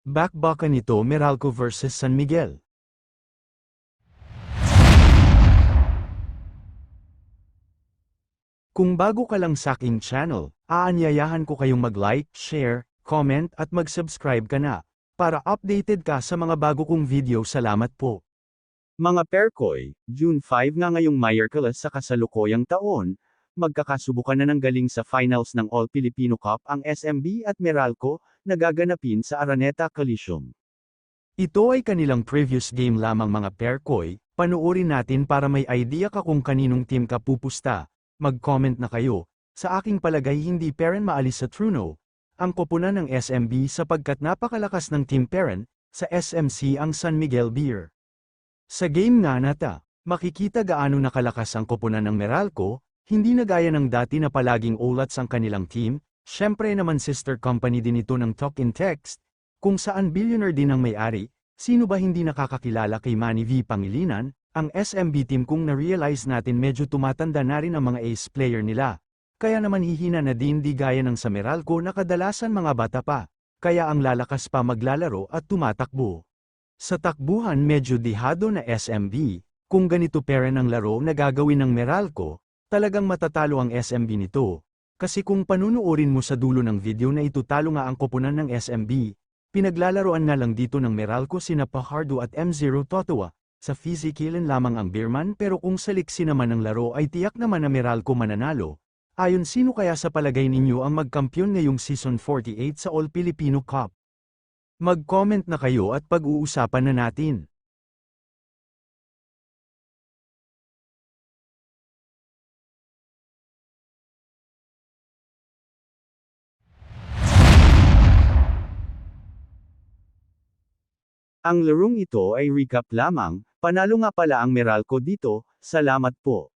Bakbakan nito Meralco vs San Miguel. Kung bago ka lang sa aking channel, aanyayahan ko kayong mag-like, share, comment at mag-subscribe ka na, para updated ka sa mga bago kong video. Salamat po. Mga Perkoy, June 5 nga ngayong Miyerkules sa kasalukuyang taon, magkakasubukan na ng galing sa finals ng All-Filipino Cup ang SMB at Meralco, na gaganapin sa Araneta Coliseum. Ito ay kanilang previous game lamang mga Perkoy, panuorin natin para may idea ka kung kaninong team ka pupusta. Mag-comment na kayo. Sa aking palagay hindi Peren maalis sa Truno, ang koponan ng SMB sapagkat napakalakas ng Team Peren, sa SMC ang San Miguel Beer. Sa game nga nata, makikita gaano nakalakas ang koponan ng Meralco, hindi na gaya ng dati na palaging ulats ang kanilang team, syempre naman sister company din ito ng Talk in Text, kung saan billionaire din ang may-ari, sino ba hindi nakakakilala kay Manny V. Pangilinan, ang SMB team kung na-realize natin medyo tumatanda na rin ang mga ace player nila, kaya naman hihina na din di gaya ng sa Meralco na kadalasan mga bata pa, kaya ang lalakas pa maglalaro at tumatakbo. Sa takbuhan medyo dihado na SMB, kung ganito Peren ang laro na gagawin ng Meralco, talagang matatalo ang SMB nito. Kasi kung panunuorin mo sa dulo ng video na ito talo nga ang koponan ng SMB, pinaglalaroan na lang dito ng Meralco sina Pajardo at M0 Totowa, sa physicalin lamang ang Beerman pero kung sa liksi naman ng laro ay tiyak naman na Meralco mananalo. Ayon sino kaya sa palagay ninyo ang magkampiyon ngayong Season 48 sa All-Filipino Cup? Mag-comment na kayo at pag-uusapan na natin. Ang larong ito ay recap lamang, panalo nga pala ang Meralco dito, salamat po.